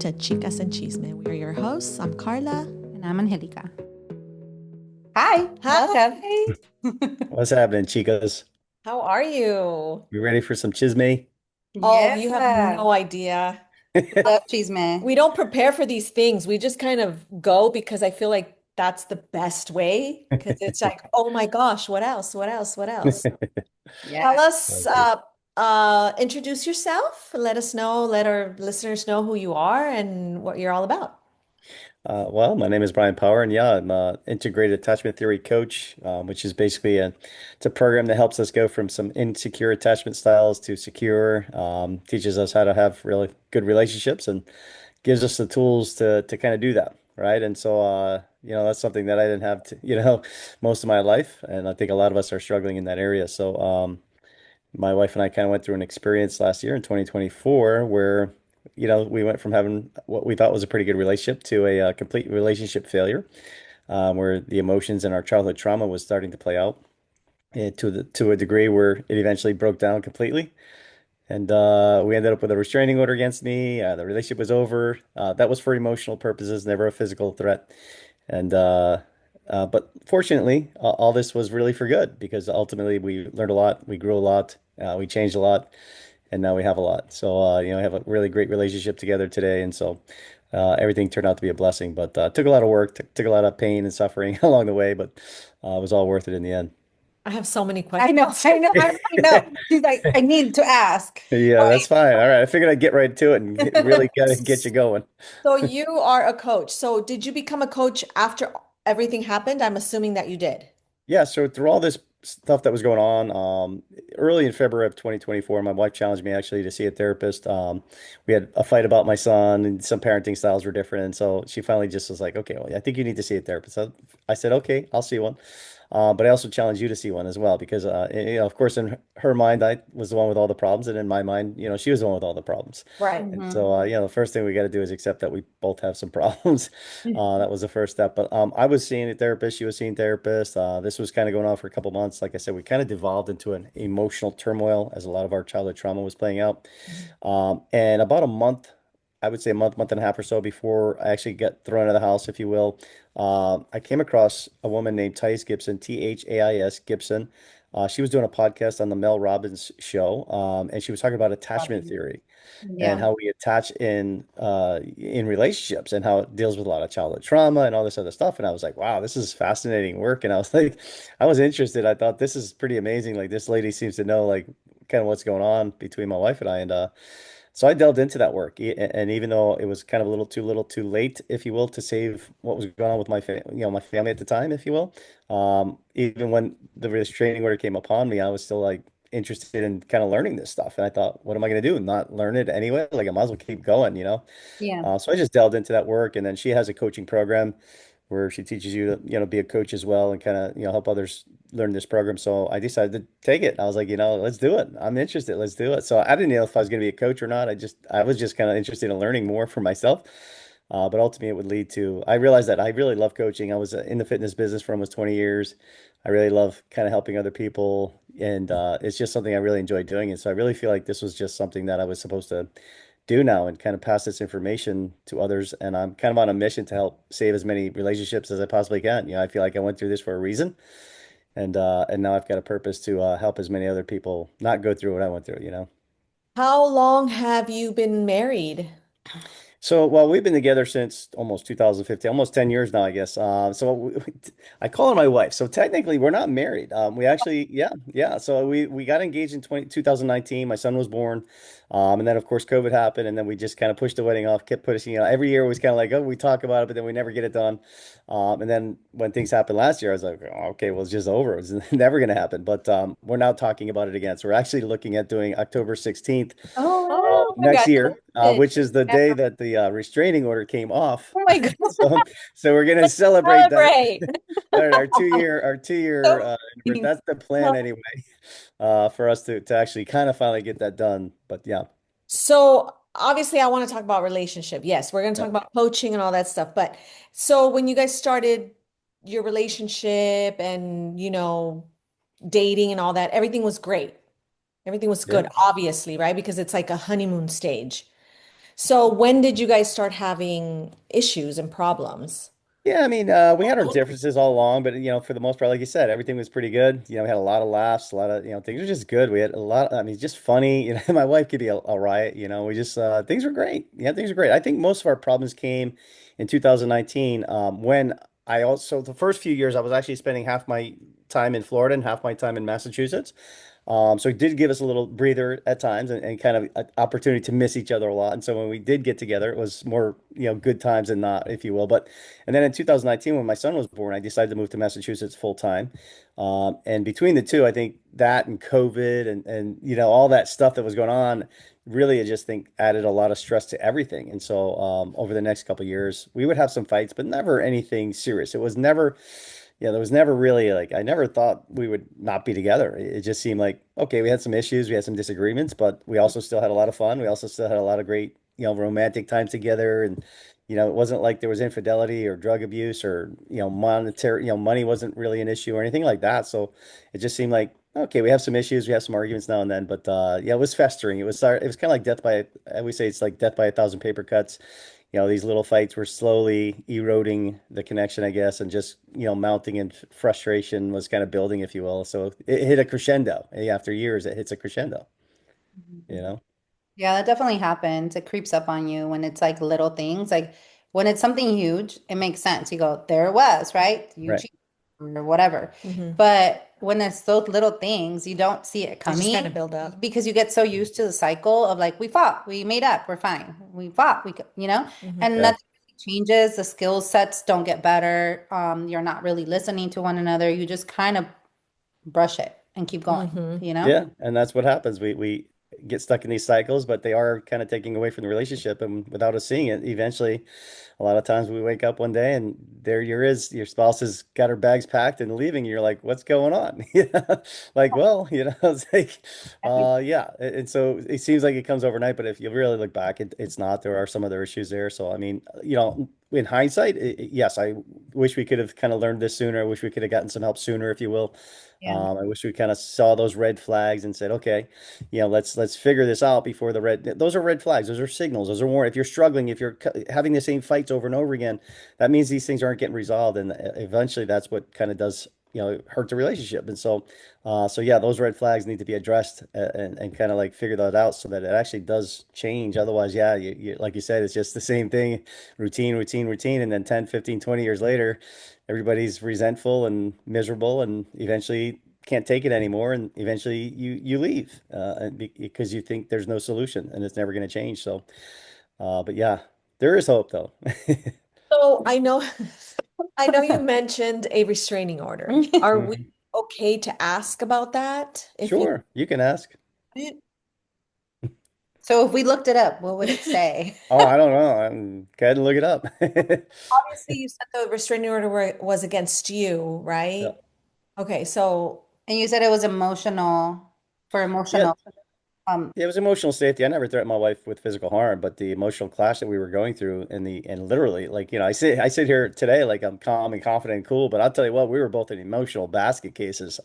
to Chicas and Chisme. We are your hosts. I'm Carla. And I'm Angelica. Hi, welcome. Hi. What's happening, chicas? How are you? You ready for some chisme? Oh, you have Yeah, no idea. love cheese man. We don't prepare for these things. We just kind of go because I feel like that's the best way. Because it's like, oh my gosh, what else? What else? What else? Tell Yeah. us, Okay. introduce yourself. Let us know, let our listeners know who you are and what you're all about. Well, my name is Bryan Power, and yeah, I'm a integrated attachment theory coach, which is basically it's a program that helps us go from some insecure attachment styles to secure, teaches us how to have really good relationships, and gives us the tools to kind of do that, right? And so, that's something that I didn't have to, most of my life, and I think a lot of us are struggling in that area. So, my wife and I kind of went through an experience last year in 2024 where, we went from having what we thought was a pretty good relationship to a, complete relationship failure, where the emotions and our childhood trauma was starting to play out to a degree where it eventually broke down completely. And we ended up with a restraining order against me. The relationship was over. That was for emotional purposes, never a physical threat. And but fortunately, all this was really for good because ultimately we learned a lot, we grew a lot, we changed a lot, and now we have a lot. So we have a really great relationship together today, and so everything turned out to be a blessing. But took a lot of work, took a lot of pain and suffering along the way, but it was all worth it in the end. I have so many I know, questions. I know, I know. She's like, I need to ask. Yeah, All that's fine. All right, I figured I'd get right to it and really get you going. So you are a coach. So did you become a coach after everything happened? I'm assuming that you did. Yeah, so through all this stuff that was going on, early in February of 2024, my wife challenged me actually to see a therapist. We had a fight about my son, and some parenting styles were different, and so she finally just was like, "Okay, well, I think you need to see a therapist." So I said, "Okay, I'll see one," but I also challenge you to see one as well because, of course, in her mind, I was the one with all the problems, and in my mind, she was the one with all the problems. Right. And Mhm. so, the first thing we got to do is accept that we both have some problems. That was the first step. But I was seeing a therapist. She was seeing therapists. This was kind of going on for a couple months. Like I said, we kind of devolved into an emotional turmoil as a lot of our childhood trauma was playing out. And about a month, I would say a month, month and a half or so before I actually got thrown out of the house, if you will, I came across a woman named Thais Gibson, Thais Gibson. She was doing a podcast on the Mel Robbins show, and she was talking about attachment theory and Yeah. how we attach in relationships and how it deals with a lot of childhood trauma and all this other stuff. And I was like, wow, this is fascinating work. And I was like, I was interested. I thought this is pretty amazing. Like this lady seems to know like kind of what's going on between my wife and I. And so I delved into that work. And even though it was kind of a little too late, if you will, to save what was going on with my family at the time, if you will. Even when the restraining order came upon me, I was still like interested in kind of learning this stuff. And I thought, what am I going to do? Not learn it anyway? Like I might as well keep going. Yeah. So I just delved into that work. And then she has a coaching program where she teaches you to, be a coach as well and kind of, help others learn this program. So I decided to take it. I was like, let's do it. I'm interested. Let's do it. So I didn't know if I was going to be a coach or not. I was just kind of interested in learning more for myself. But ultimately, it would lead to, I realized that I really love coaching. I was in the fitness business for almost 20 years. I really love kind of helping other people. And it's just something I really enjoy doing. And so I really feel like this was just something that I was supposed to do now and kind of pass this information to others. And I'm kind of on a mission to help save as many relationships as I possibly can. I feel like I went through this for a reason. And now I've got a purpose to help as many other people not go through what I went through. How long have you been married? So, well, we've been together since almost 2015, almost 10 years now, I guess. I call her my wife. So technically we're not married. We actually, yeah, yeah. So we got engaged in 2019. My son was born. And then of course COVID happened and then we just kind of pushed the wedding off, kept pushing, every year was kind of like, oh, we talk about it, but then we never get it done. And then when things happened last year, I was like, oh, okay, well, it's just over. It's never going to happen. But we're now talking about it again. So we're actually looking at doing October 16th Oh my next God. year, Good. which is the Yeah. day that the restraining order came off. Oh my God. So we're gonna Let's celebrate that celebrate. our 2 year So anniversary. That's the plan anyway, for us to actually kind of finally get that done. But yeah, So obviously I want to talk about relationship. Yes, we're going to yeah, talk about coaching and all that stuff. But so when you guys started your relationship and, dating and all that, everything was great. Everything was yeah. good, obviously, right? Because it's like a honeymoon stage. So when did you guys start having issues and problems? Yeah, I mean, we had our differences all along, but for the most part, like you said, everything was pretty good. We had a lot of laughs, a lot of, things were just good. We had a lot, I mean, just funny. My wife could be a riot. We just, things were great. Yeah, things were great. I think most of our problems came in 2019, when the first few years, I was actually spending half my time in Florida and half my time in Massachusetts. So it did give us a little breather at times, and kind of an opportunity to miss each other a lot. And so when we did get together, it was more, good times than not, if you will. And then in 2019, when my son was born, I decided to move to Massachusetts full time. And between the two, I think that and COVID and all that stuff that was going on, really, I just think added a lot of stress to everything. And so over the next couple of years, we would have some fights, but never anything serious. It was never, there was never really, like, I never thought we would not be together. It just seemed like, okay, we had some issues, we had some disagreements, but we also still had a lot of fun. We also still had a lot of great, romantic times together. And, it wasn't like there was infidelity or drug abuse or, monetary, money wasn't really an issue or anything like that. So it just seemed like, okay, we have some issues, we have some arguments now and then, but yeah, it was festering. It was kind of like death by, I always say it's like death by a thousand paper cuts. These little fights were slowly eroding the connection, I guess, and just, mounting, and frustration was kind of building, if you will. So it hit a crescendo. After years, it hits a crescendo, you know? Yeah, that definitely happens. It creeps up on you when it's like little things. Like when it's something huge, it makes sense. You go, there it was, right? You Right. cheated or whatever. Hmm. But when it's those little things, you don't see it They just kind coming of build up. because you get so used to the cycle of like, we fought, we made up, we're fine. We fought, Hmm. and Yeah. nothing really changes. The skill sets don't get better. You're not really listening to one another. You just kind of brush it and keep going, Hmm. you know? Yeah, and that's what happens. We get stuck in these cycles, but they are kind of taking away from the relationship, and without us seeing it, eventually, a lot of times we wake up one day and there your spouse has got her bags packed and leaving. You're like, what's going on? Yeah, like, well, it's like, yeah, and so it seems like it comes overnight, but if you really look back, it's not. There are some other issues there. So I mean, in hindsight, yes, I wish we could have kind of learned this sooner. I wish we could have gotten some help sooner, if you will. Yeah. I wish we kind of saw those red flags and said, okay, let's figure this out before the red. Those are red flags. Those are signals. Those are warning. If you're struggling, if you're having the same fights over and over again, that means these things aren't getting resolved, and eventually, that's what kind of does hurt the relationship. And so yeah, those red flags need to be addressed, and kind of like figure that out so that it actually does change. Otherwise, yeah, like you said, it's just the same thing, routine, routine, routine, and then 10, 15, 20 years later, everybody's resentful and miserable, and eventually can't take it anymore, and eventually you leave, because you think there's no solution and it's never going to change. So but yeah, there is hope though. So I know you mentioned a restraining order. Are we Mhm. okay to ask about that? If you Sure, you can ask. So if we looked it up, what would it say? Oh, I don't know. I'm go ahead and look it up. obviously you said the restraining order was against you, Yeah. right? Okay, so And you said it was emotional for Yeah, emotional. Um, it was emotional safety. I never threatened my wife with physical harm, but the emotional clash that we were going through, and literally, like, I sit here today like I'm calm and confident and cool, but I'll tell you what, we were both in emotional basket cases.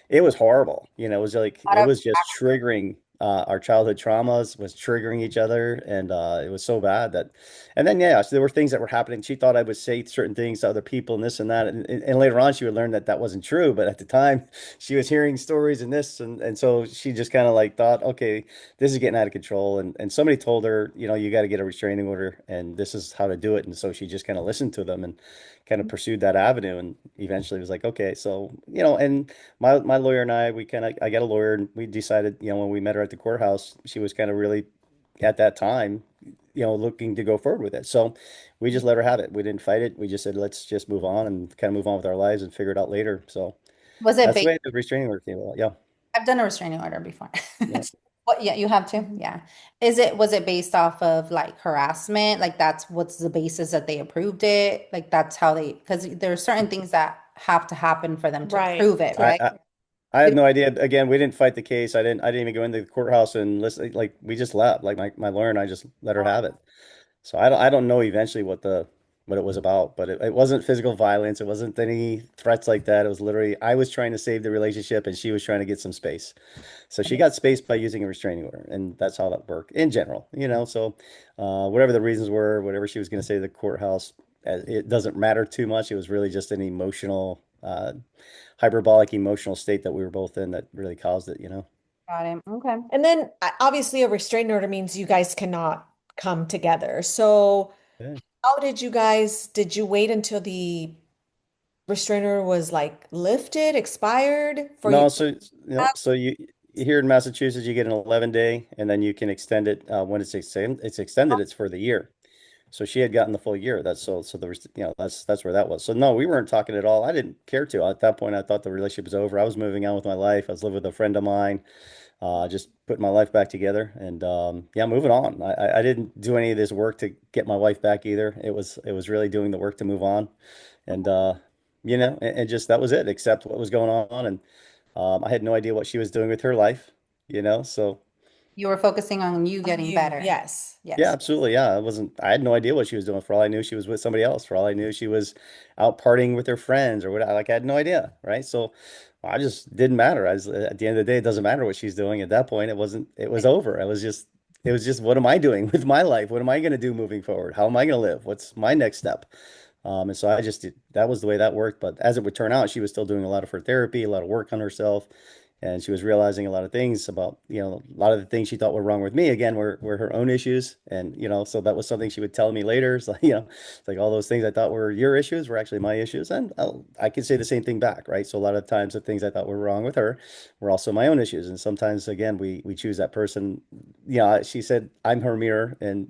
It was horrible. It was like out it of was just triggering, our childhood traumas was triggering each other, and it was so bad that. And then yeah, so there were things that were happening. She thought I would say certain things to other people and this and that, and later on she would learn that that wasn't true. But at the time, she was hearing stories and this, and so she just kind of like thought, okay, this is getting out of control, and somebody told her, you got to get a restraining order, and this is how to do it, and so she just kind of listened to them and kind of pursued that avenue, and eventually was like, okay, so and my lawyer and I got a lawyer, and we decided, when we met her at the courthouse, she was kind of really at that time, looking to go forward with it. So we just let her have it. We didn't fight it. We just said, let's just move on and kind of move on with our lives and figure it out later. So was it that's the based? way the restraining order came about. Yeah. I've done a restraining order before. Yeah. What? Yeah, you have to. Yeah. Was it based off of like harassment? Like that's what's the basis that they approved it? Like that's how they, because there are certain things that have to happen for them to right. prove it, To, I, right? I I have no idea. Again, we didn't fight the case. I didn't even go into the courthouse and listen. Like we just left. Like my lawyer and I just let her have it. So I don't know eventually what the what it was about. But it wasn't physical violence. It wasn't any threats like that. It was literally I was trying to save the relationship and she was trying to get some space. So she Right. got space by using a restraining order, and that's how that worked in general, you know. So whatever the reasons were, whatever she was going to say to the courthouse, it doesn't matter too much. It was really just an emotional, hyperbolic emotional state that we were both in that really caused it, you know. Got it. Okay. And then obviously a restraining order means you guys cannot come together. So Yeah. how did you wait until the restrainer was like lifted, expired for you? No, so so you here in Massachusetts, you get an 11-day, and then you can extend it when it's extended. It's for the year. So she had gotten the full year. So there was, that's where that was. So no, we weren't talking at all. I didn't care to. At that point, I thought the relationship was over. I was moving on with my life. I was living with a friend of mine, just putting my life back together, and yeah, moving on. I didn't do any of this work to get my wife back either. It was really doing the work to move on, and and just that was it. Accept what was going on, and I had no idea what she was doing with her life, so. You were focusing on you On getting you, better. yes. Yeah, Yes. absolutely. Yeah, I had no idea what she was doing. For all I knew, she was with somebody else. For all I knew, she was out partying with her friends or what. Like, I had no idea. Right. So I just didn't matter. At the end of the day, it doesn't matter what she's doing. At that point, it was over. It was just, what am I doing with my life? What am I going to do moving forward? How am I going to live? What's my next step? And so that was the way that worked. But as it would turn out, she was still doing a lot of her therapy, a lot of work on herself, and she was realizing a lot of things about, a lot of the things she thought were wrong with me again were her own issues. And, so that was something she would tell me later. It's like, it's like all those things I thought were your issues were actually my issues. And I could say the same thing back, right? So a lot of times the things I thought were wrong with her were also my own issues. And sometimes, again, we choose that person. She said, I'm her mirror. And,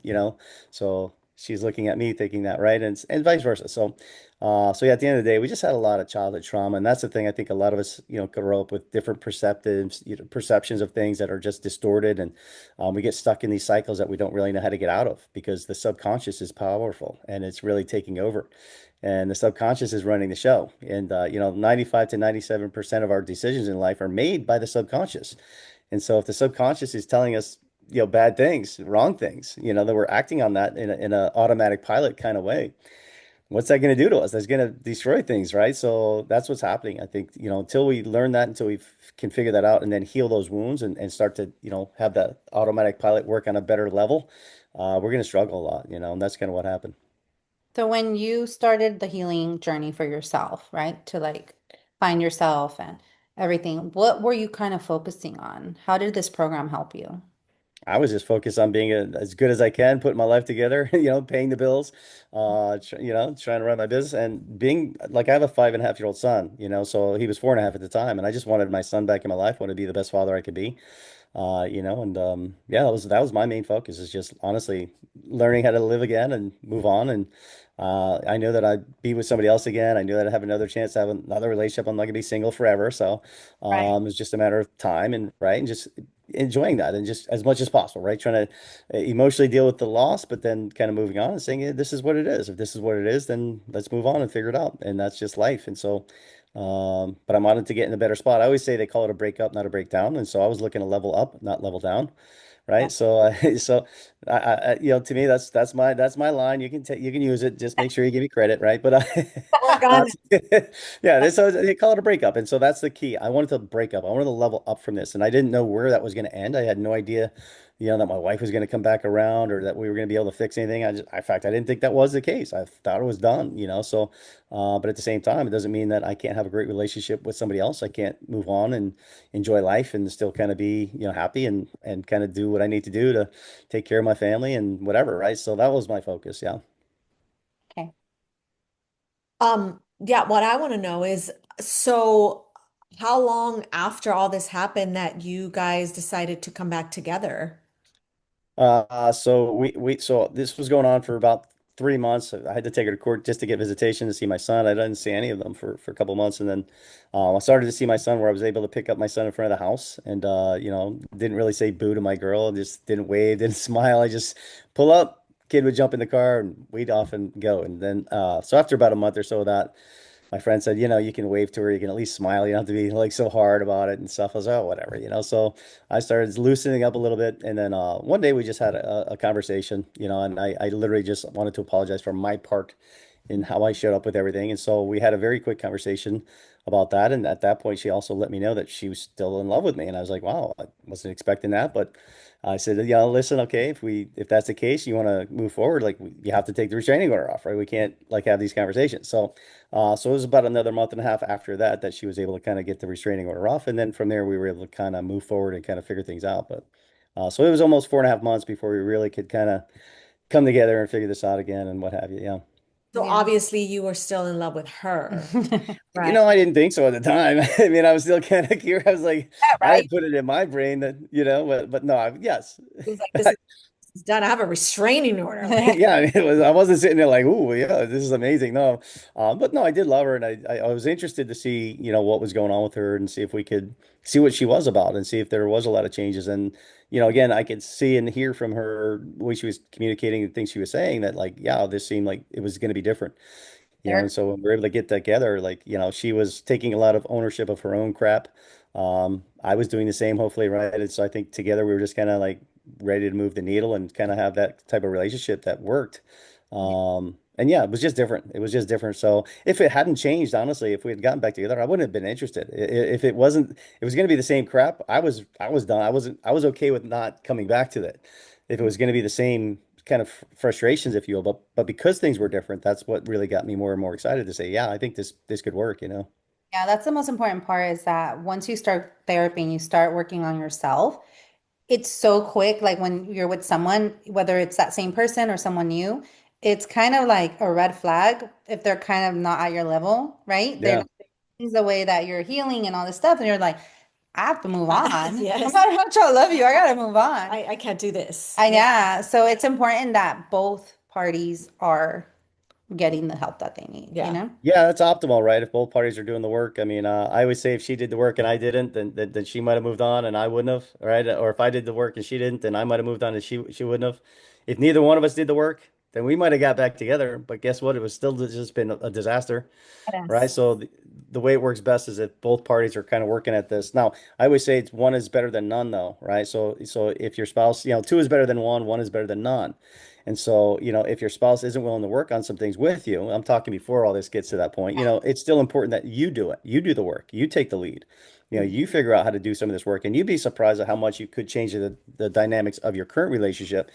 so she's looking at me thinking that, right? And vice versa. So yeah, at the end of the day, we just had a lot of childhood trauma, and that's the thing. I think a lot of us, grow up with different perceptives, perceptions of things that are just distorted, and we get stuck in these cycles that we don't really know how to get out of because the subconscious is powerful and it's really taking over, and the subconscious is running the show. And 95 to 97% of our decisions in life are made by the subconscious. And so if the subconscious is telling us, bad things, wrong things, that we're acting on that in a automatic pilot kind of way, what's that going to do to us? That's going to destroy things, right? So that's what's happening. I think, until we learn that, until we can figure that out and then heal those wounds and start to, have that automatic pilot work on a better level, we're going to struggle a lot, and that's kind of what happened. So when you started the healing journey for yourself, right, to like find yourself and everything, what were you kind of focusing on? How did this program help you? I was just focused on being as good as I can, putting my life together, paying the bills, trying to run my business and being like, I have a 5.5-year-old son, so he was 4.5 at the time. And I just wanted my son back in my life, wanted to be the best father I could be. And yeah, that was my main focus is just honestly learning how to live again and move on. And I knew that I'd be with somebody else again. I knew that I'd have another chance to have another relationship. I'm not gonna be single forever. So Right. it's just a matter of time and right and just enjoying that and just as much as possible, right? Trying to emotionally deal with the loss, but then kind of moving on and saying, this is what it is. If this is what it is, then let's move on and figure it out. And that's just life. And so but I'm on it to get in a better spot. I always say they call it a breakup, not a breakdown. And so I was looking to level up, not level down. Yeah. Right. So, to me, that's my line. You can use it. Just make sure you give me credit. Right. But, Work on it. yeah, so they call it a breakup. And so that's the key. I wanted to break up. I wanted to level up from this. And I didn't know where that was going to end. I had no idea, that my wife was going to come back around or that we were going to be able to fix anything. In fact, I didn't think that was the case. I thought it was done, so, but at the same time, it doesn't mean that I can't have a great relationship with somebody else. I can't move on and enjoy life and still kind of be, happy and kind of do what I need to do to take care of my family and whatever, right? So that was my focus. Yeah. Okay. Yeah, what I want to know is, so how long after all this happened that you guys decided to come back together? So this was going on for about 3 months. I had to take her to court just to get visitation to see my son. I didn't see any of them for a couple months, and then I started to see my son where I was able to pick up my son in front of the house, and didn't really say boo to my girl, just didn't wave, didn't smile. I just pull up, kid would jump in the car, and we'd off and go. And then so after about a month or so of that. my friend said, you can wave to her, you can at least smile, you don't have to be like so hard about it and stuff. I was, oh, whatever. So I started loosening up a little bit. And then one day we just had a conversation, and I literally just wanted to apologize for my part in how I showed up with everything. And so we had a very quick conversation about that. And at that point, she also let me know that she was still in love with me. And I was like, wow, I wasn't expecting that. But I said, yeah, listen, okay, if that's the case, you want to move forward, like you have to take the restraining order off, right? We can't like have these conversations. So it was about another month and a half after that she was able to kind of get the restraining order off. And then from there, we were able to kind of move forward and kind of figure things out. But so it was almost 4.5 months before we really could kind of come together and figure this out again and what have you. Yeah. So Yeah. obviously you were still in love with her, right? I didn't think so at the time. I mean, I was still kind of curious. I was like, Yeah, I right? had put it in my brain that, but no, yes. It was like, this is done. I have a restraining order. Like, Yeah, I wasn't sitting there like, "Ooh, yeah, this is amazing." No, but no, I did love her, and I was interested to see, what was going on with her, and see if we could see what she was about, and see if there was a lot of changes. And again, I could see and hear from her the way she was communicating and things she was saying that, like, yeah, this seemed like it was going to be different. And There. so when we were able to get together, like, she was taking a lot of ownership of her own crap. I was doing the same, hopefully, right? And so I think together we were just kind of like ready to move the needle and kind of have that type of relationship that worked. And yeah, it was just different. It was just different. So if it hadn't changed, honestly, if we had gotten back together, I wouldn't have been interested. If it wasn't, it was going to be the same crap. I was done. I was okay with not coming back to that. If it was going to be the same kind of frustrations, if you will, but because things were different, that's what really got me more and more excited to say, yeah, I think this could work. Yeah, that's the most important part is that once you start therapy and you start working on yourself, it's so quick. Like when you're with someone, whether it's that same person or someone new, it's kind of like a red flag if they're kind of not at your level, right? They're Yeah. not doing the way that you're healing and all this stuff. And you're like, I have to move on. No yes, matter how much I love you, I gotta move on. I can't do this. And Yeah. yeah, so it's important that both parties are getting the help that they need, you Yeah. know? Yeah, that's optimal, right? If both parties are doing the work. I mean, I always say if she did the work and I didn't, then she might have moved on and I wouldn't have, right? Or if I did the work and she didn't, then I might have moved on and she wouldn't have. If neither one of us did the work, then we might have got back together. But guess what? It was still just been a disaster. Right. Yes. So the way it works best is if both parties are kind of working at this. Now, I always say it's one is better than none, though, right? So if your spouse, two is better than one is better than none. And so, if your spouse isn't willing to work on some things with you, I'm talking before all this gets to that point, it's still important that you do it. You do the work. You take the lead. You figure out how to do some of this work, and you'd be surprised at how much you could change the dynamics of your current relationship.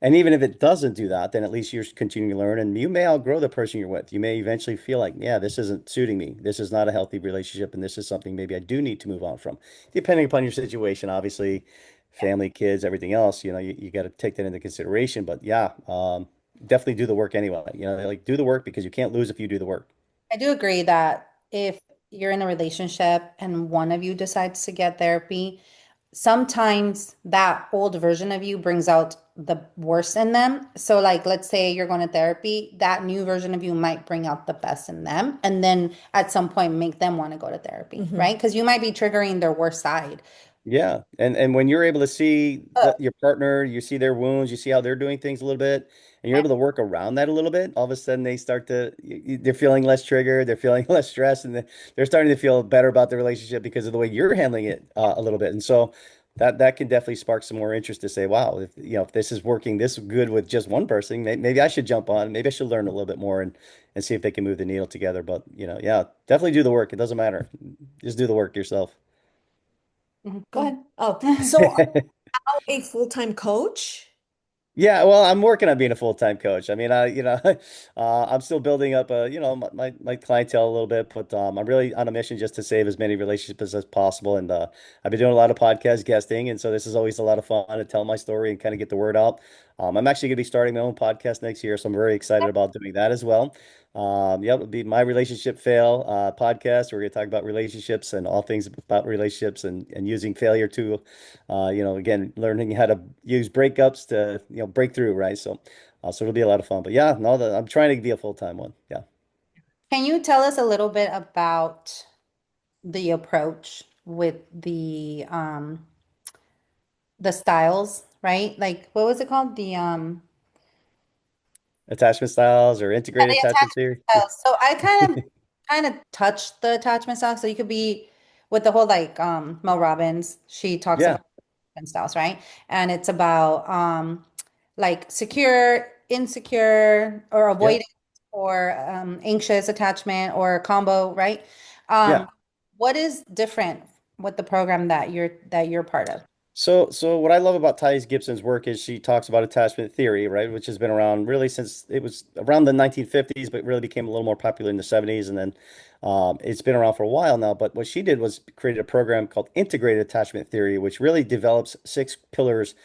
And even if it doesn't do that, then at least you're continuing to learn and you may outgrow the person you're with. You may eventually feel like, yeah, this isn't suiting me. This is not a healthy relationship. And this is something maybe I do need to move on from. Depending upon your situation, obviously, family, kids, everything else, you got to take that into consideration. But yeah, definitely do the work anyway. Like do the work because you can't lose if you do the work. I do agree that if you're in a relationship and one of you decides to get therapy, sometimes that old version of you brings out the worst in them. So, like, let's say you're going to therapy, that new version of you might bring out the best in them. And then at some point, make them want to go to therapy, Hmm. right? Because you might be triggering their worst side. Yeah. And when you're able to see your partner, you see their wounds, you see how they're doing things a little bit, and you're able to work around that a little bit, all of a sudden they start to they're feeling less triggered, they're feeling less stressed, and they're starting to feel better about the relationship because of the way you're handling it a little bit. And so that can definitely spark some more interest to say, wow, if this is working this good with just one person, maybe I should jump on, maybe I should learn a little bit more and see if they can move the needle together. But yeah, definitely do the work. It doesn't matter. Just do the work yourself. Mhm. Go Oh, ahead. oh, so are you a full-time coach? Yeah, well, I'm working on being a full-time coach. I mean, I'm still building up, my clientele a little bit, but I'm really on a mission just to save as many relationships as possible. And I've been doing a lot of podcast guesting, and so this is always a lot of fun to tell my story and kind of get the word out. I'm actually going to be starting my own podcast next year, so I'm very excited about doing that as well. Yeah, it'll be my relationship fail podcast. We're going to talk about relationships and all things about relationships and using failure to again, learning how to use breakups to, break through, right? So it'll be a lot of fun. But yeah, no, I'm trying to be a full-time one. Yeah. Can you tell us a little bit about the approach with the styles, right? Like what was it called? Attachment styles or Yeah, integrated the attachment attachment theory. styles. So I kind of kind of touch the attachment style. So you could be with the whole like Mel Robbins, she talks Yeah, about attachment styles, right? And it's about like secure, insecure, or yeah, avoidant, or anxious attachment, or combo, right? Um, yeah. what is different with the program that you're part of? So what I love about Thais Gibson's work is she talks about attachment theory, right, which has been around really since it was around the 1950s, but really became a little more popular in the 70s, and then it's been around for a while now. But what she did was created a program called integrated attachment theory, which really develops six pillars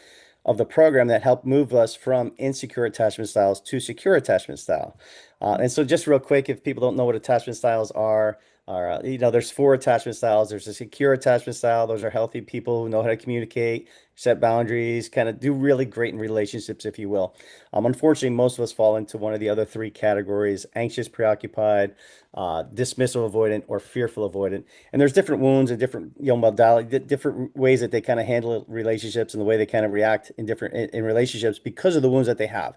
of the program that help move us from insecure attachment styles to secure attachment style. And so just real quick, if people don't know what attachment styles are, there's four attachment styles. There's a secure attachment style. Those are healthy people who know how to communicate, set boundaries, kind of do really great in relationships, if you will. Unfortunately, most of us fall into one of the other three categories: anxious, preoccupied, dismissive avoidant, or fearful avoidant. And there's different wounds and different, modality, different ways that they kind of handle relationships and the way they kind of react in different in relationships because of the wounds that they have.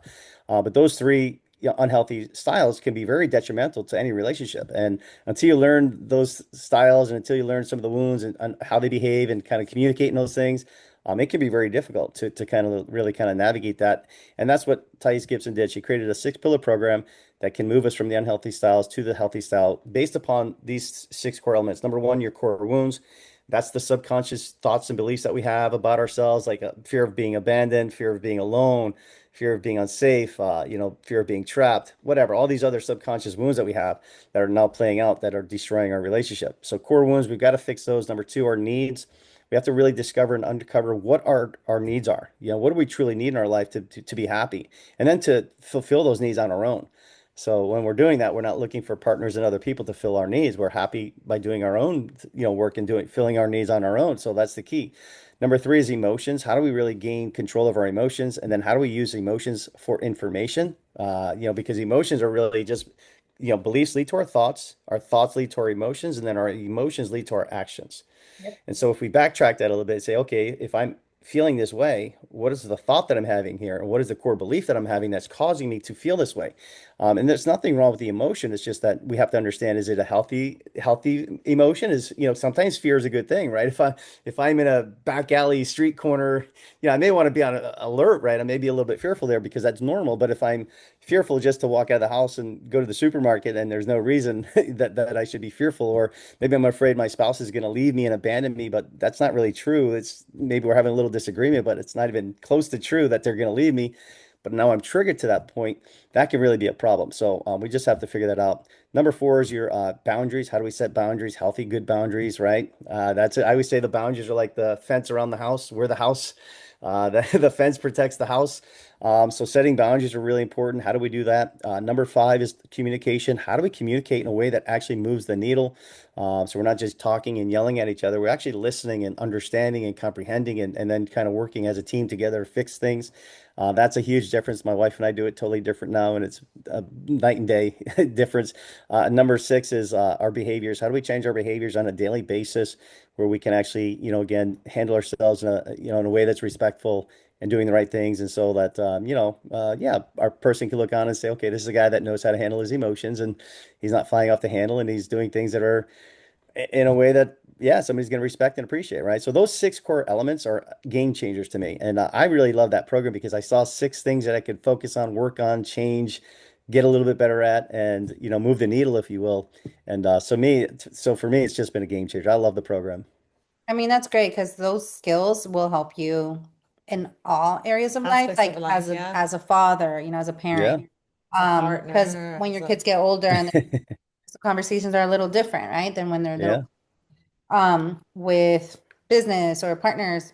But those three, unhealthy styles can be very detrimental to any relationship. And until you learn those styles and until you learn some of the wounds and how they behave and kind of communicate in those things, it can be very difficult to kind of really kind of navigate that. And that's what Thais Gibson did. She created a six pillar program that can move us from the unhealthy styles to the healthy style based upon these six core elements. Number one, your core wounds. That's the subconscious thoughts and beliefs that we have about ourselves, like a fear of being abandoned, fear of being alone, fear of being unsafe, fear of being trapped, whatever, all these other subconscious wounds that we have that are now playing out that are destroying our relationship. So core wounds, we've got to fix those. Number two, our needs. We have to really discover and uncover what our needs are. What do we truly need in our life to be happy? And then to fulfill those needs on our own. So when we're doing that, we're not looking for partners and other people to fill our needs. We're happy by doing our own, work and filling our needs on our own. So that's the key. Number three is emotions. How do we really gain control of our emotions? And then how do we use emotions for information? Because emotions are really just, beliefs lead to our thoughts lead to our emotions, and then our emotions lead to our actions. Yep. And so if we backtrack that a little bit and say, okay, if I'm feeling this way, what is the thought that I'm having here? And what is the core belief that I'm having that's causing me to feel this way? And there's nothing wrong with the emotion. It's just that we have to understand, is it a healthy emotion? Sometimes fear is a good thing, right? If I'm in a back alley street corner, I may want to be on alert, right? I may be a little bit fearful there because that's normal. But if I'm fearful just to walk out of the house and go to the supermarket and there's no reason that I should be fearful, or maybe I'm afraid my spouse is going to leave me and abandon me, but that's not really true. It's maybe we're having a little disagreement, but it's not even close to true that they're going to leave me. But now I'm triggered to that point. That can really be a problem. So we just have to figure that out. Number four is your boundaries. How do we set boundaries? Healthy, good boundaries, right? That's it. I always say the boundaries are like the fence around the house. We're the house. The fence protects the house. So setting boundaries are really important. How do we do that? Number five is communication. How do we communicate in a way that actually moves the needle? So we're not just talking and yelling at each other. We're actually listening and understanding and comprehending and then kind of working as a team together to fix things. That's a huge difference. My wife and I do it totally different now, and it's a night and day difference. Number six is our behaviors. How do we change our behaviors on a daily basis where we can actually, again, handle ourselves in a way that's respectful and doing the right things, and so that yeah, our person can look on and say, okay, this is a guy that knows how to handle his emotions, and he's not flying off the handle, and he's doing things that are in a way that, yeah, somebody's going to respect and appreciate, right? So those six core elements are game changers to me. And I really love that program because I saw six things that I could focus on, work on, change, get a little bit better at, and, move the needle, if you will. And so for me, it's just been a game changer. I love the program. I mean, that's great because those skills will help you in all areas of life, Aspects of like life, as yeah. a father, as a Yeah. parent. As a Because partner, when as your a kids get older and the conversations are a little different, right? Than when they're little, Yeah. with business or partners,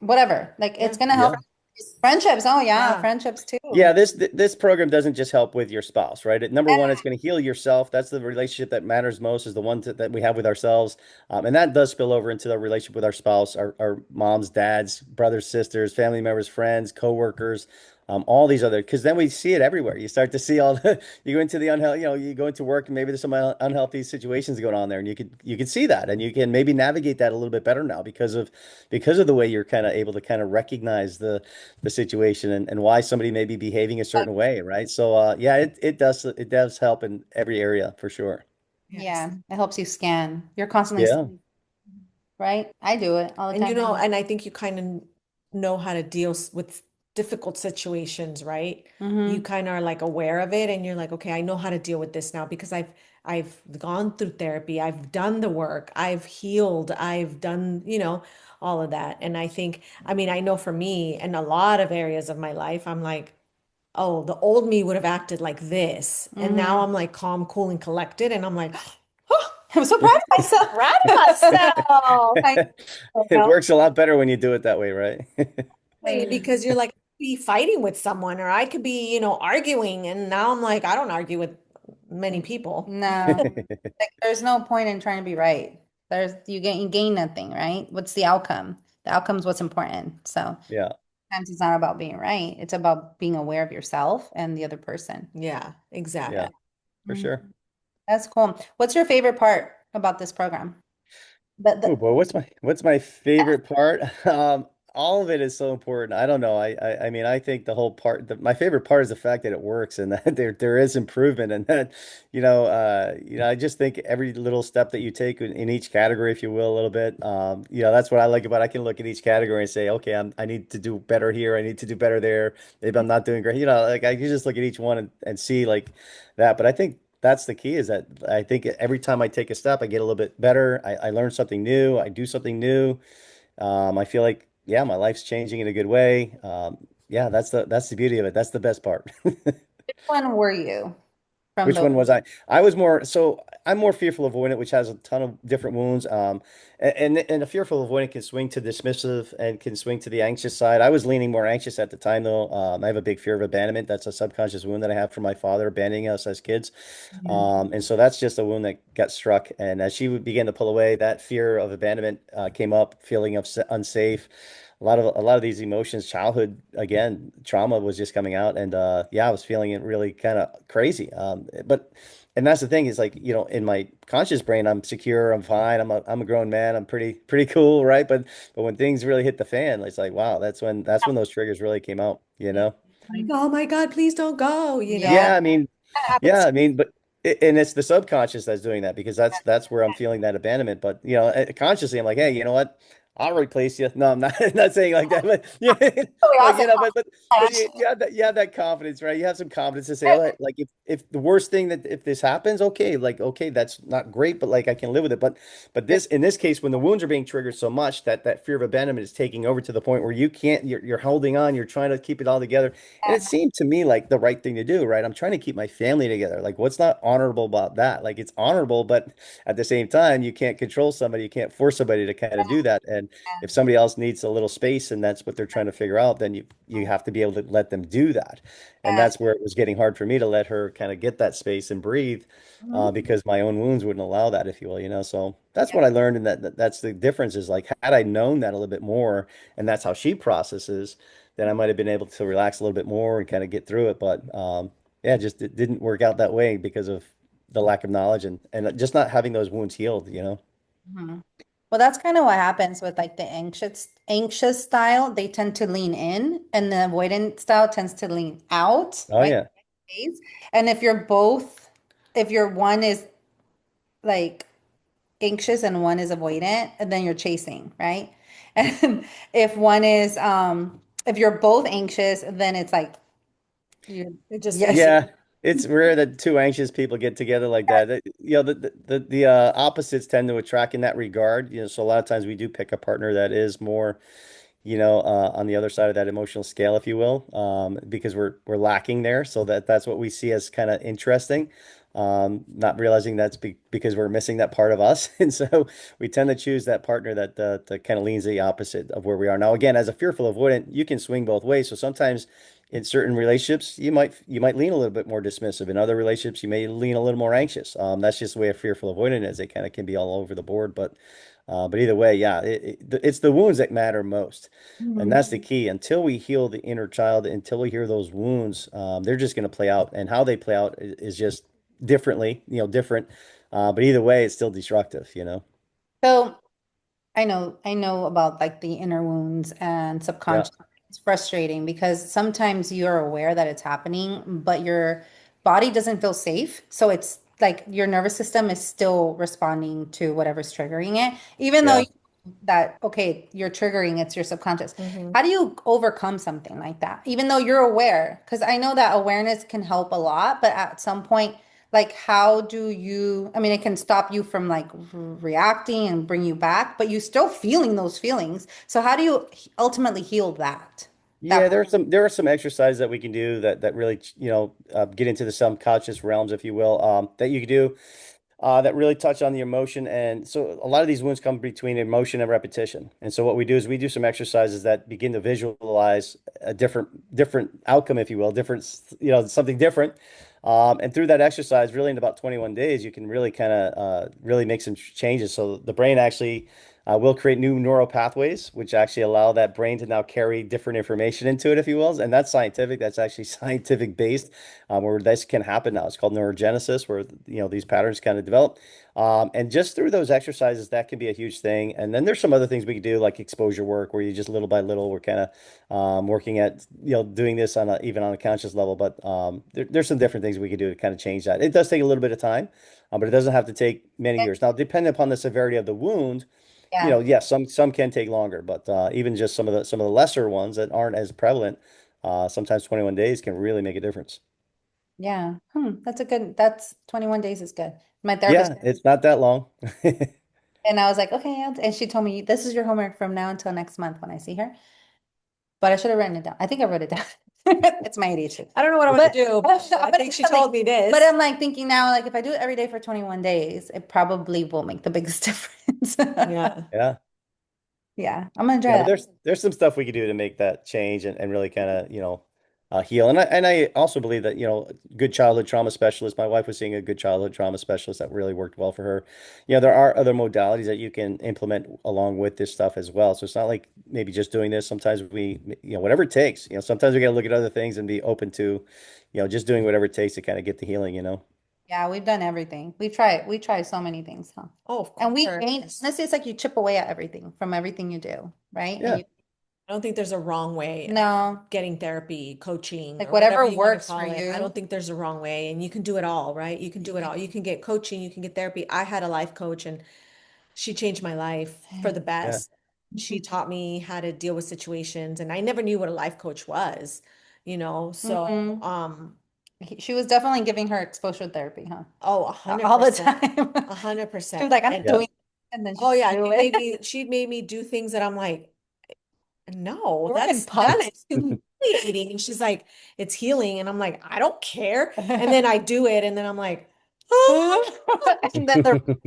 whatever. Like it's yeah, gonna help Yeah. friendships. Oh yeah, yeah. friendships too. Yeah, this program doesn't just help with your spouse, right? Number one, it's going to heal yourself. That's the relationship that matters most, is the one that we have with ourselves, and that does spill over into the relationship with our spouse, our moms, dads, brothers, sisters, family members, friends, coworkers, all these other. Because then we see it everywhere. You start to see all the. You go into the unhealthy. You go into work and maybe there's some unhealthy situations going on there, and you can see that, and you can maybe navigate that a little bit better now because of the way you're kind of able to kind of recognize the situation and why somebody may be behaving a certain way, right? So yeah, it does help in every area for sure. Yes. Yeah, it helps you scan. You're constantly, Yeah. right? I do it all the And time. and I think you kind of know how to deal with difficult situations, right? You Mm-hmm. kind of are like aware of it and you're like, okay, I know how to deal with this now because I've gone through therapy, I've done the work, I've healed, I've done, all of that. And I think, I mean, I know for me in a lot of areas of my life, I'm like, oh, the old me would have acted like this. And now Mm-hmm. I'm like calm, cool, and collected. And I'm like, I'm so proud of myself. proud of myself. You It know? works a lot better when you do it that way, right? Because you're like be fighting with someone or I could be, arguing and now I'm like I don't argue with many people. No, like there's no point in trying to be right. You gain nothing, right? What's the outcome? The outcome's what's important. So Yeah. sometimes it's not about being right. It's about being aware of yourself and the other person. Yeah, Yeah, exactly. for Mhm. sure. That's cool. What's your favorite part about this program? Oh The boy, what's my favorite part? All of it is so important. I don't know. I mean, I think the whole part, my favorite part is the fact that it works and that there is improvement and that, I just think every little step that you take in each category, if you will, a little bit, that's what I like about it. I can look at each category and say, okay, I need to do better here. I need to do better there. Maybe I'm not doing great. Like I can just look at each one and see like that. But I think that's the key is that I think every time I take a step, I get a little bit better. I learn something new. I do something new. I feel like, yeah, my life's changing in a good way. Yeah, that's the beauty of it. That's the best part. one were you from Which the one was I? I was more so I'm more fearful avoidant, which has a ton of different wounds. And a fearful avoidant can swing to dismissive and can swing to the anxious side. I was leaning more anxious at the time though. I have a big fear of abandonment. That's a subconscious wound that I have from my father abandoning us as kids. Mhm. And so that's just a wound that got struck. And as she began to pull away, that fear of abandonment came up, feeling of unsafe. A lot of these emotions, childhood again, trauma was just coming out, and yeah, I was feeling it really kind of crazy. And that's the thing is like in my conscious brain, I'm secure, I'm fine, I'm a grown man, I'm pretty cool, right? But when things really hit the fan, it's like wow, that's when those triggers really came out, you know? Like, oh my God, please don't go, Yeah. Yeah, I mean, That happens yeah, to I mean, and it's the subconscious that's doing that because that's where I'm feeling that abandonment. But consciously, I'm like, hey, you know what? I'll replace you. No, I'm not not saying like that, but yeah, Really like awesome. but you have that confidence, right? You have some confidence to say, oh, like if the worst thing that if this happens, okay, like okay, that's not great, but like I can live with it. But this in this case, when the wounds are being triggered so much that fear of abandonment is taking over to the point where you can't, you're holding on, you're trying to keep it all together. And it seemed to me like the right thing to do, right? I'm trying to keep my family together. Like, what's not honorable about that? Like, it's honorable, but at the same time, you can't control somebody. You can't force somebody to kind of do that. And if somebody else needs a little space and that's what they're trying to figure out, then you have to be able to let them do that. And Yeah. that's where it was getting hard for me to let her kind of get that space and breathe, Mhm. because my own wounds wouldn't allow that, if you will. So that's what I learned, and that's the difference is like, had I known that a little bit more, and that's how she processes then I might have been able to relax a little bit more and kind of get through it. But yeah, just it didn't work out that way because of the lack of knowledge and just not having those wounds healed. Mhm. Well, that's kind of what happens with like the anxious style. They tend to lean in, and the avoidant style tends to lean out, Oh right? yeah. And if you're one is like anxious and one is avoidant, and then you're chasing, right? And if one is if you're both anxious, then it's like you it just yes. makes you Yeah. It's rare that two anxious people get together like that. The opposites tend to attract in that regard. So a lot of times we do pick a partner that is more on the other side of that emotional scale, if you will, because we're lacking there. So that's what we see as kind of interesting. Not realizing that's because we're missing that part of us, and so we tend to choose that partner that kind of leans the opposite of where we are now. Again, as a fearful avoidant, you can swing both ways. So sometimes in certain relationships, you might lean a little bit more dismissive. In other relationships, you may lean a little more anxious. That's just the way a fearful avoidant is. They kind of can be all over the board, but either way, yeah, it's the wounds that matter most. And Mhm. that's the key. Until we heal the inner child, until we heal those wounds, they're just going to play out. And how they play out is just differently, different. But either way, it's still destructive. So I know about like the inner wounds and Yeah. subconscious. It's frustrating because sometimes you're aware that it's happening, but your body doesn't feel safe. So it's like your nervous system is still responding to whatever's triggering it, even though Yeah. you, that okay, you're triggering, it's your subconscious. Hmm. How do you overcome something like that, even though you're aware? Because I know that awareness can help a lot, but at some point, like how do you, I mean, it can stop you from like reacting and bring you back, but you're still feeling those feelings. So how do you ultimately heal that? Yeah, That there are some exercises that we can do that really get into the subconscious realms, if you will, that you can do that really touch on the emotion. And so a lot of these wounds come between emotion and repetition. And so what we do is we do some exercises that begin to visualize a different outcome, if you will, something different. And through that exercise, really in about 21 days, you can really kind of really make some changes. So the brain actually will create new neural pathways, which actually allow that brain to now carry different information into it, if you will. And that's scientific. That's actually scientific based, where this can happen now. It's called neurogenesis, where these patterns kind of develop. And just through those exercises, that can be a huge thing. And then there's some other things we can do, like exposure work, where you just little by little, we're kind of working at doing this on even on a conscious level. But there's some different things we could do to kind of change that. It does take a little bit of time, but it doesn't have to take many years. Now, depending upon the severity of the wound, yeah. yes, some can take longer, but even just some of the lesser ones that aren't as prevalent, sometimes 21 days can really make a difference. Yeah. That's a good, that's 21 days is good. My therapist, Yeah, it's not that long. and I was like, okay, and she told me, this is your homework from now until next month when I see her. But I should have written it down. I think I wrote it down. It's my ADHD. I don't know what I'm gonna But, do, but but I think she told me but this. I'm like thinking now, like if I do it every day for 21 days, it probably will make the biggest difference. Yeah. Yeah. Yeah, I'm gonna Yeah, try but that. there's some stuff we could do to make that change and really kind of, heal. And I also believe that, good childhood trauma specialist, my wife was seeing a good childhood trauma specialist that really worked well for her. There are other modalities that you can implement along with this stuff as well. So it's not like maybe just doing this. Sometimes whatever it takes, sometimes we got to look at other things and be open to, just doing whatever it takes to kind of get the healing. Yeah, we've done everything. We try so many things, huh? Oh, of And we gain, course. honestly, it's like you chip away at everything from everything you do, right? And Yeah. you, I don't think there's a wrong way of no, getting therapy, coaching, like or whatever whatever you want to works for call it. I you. don't think there's a wrong way, and you can do it all, right? You can do it all. You can get coaching, you can get therapy. I had a life coach, and she changed my life for the Yeah. best. She taught me how to deal with situations, and I never knew what a life coach was, So, Mhm. She was definitely giving her exposure therapy, huh? oh, a hundred All the percent, time. a hundred She was percent. like, I'm And Yeah. doing, and then she oh would yeah, do it. she made me do things that I'm like, no, We're in that's punks. humiliating. And she's like, it's healing. And I'm like, I don't care. And then I do it, and then I'm like, oh, And then the,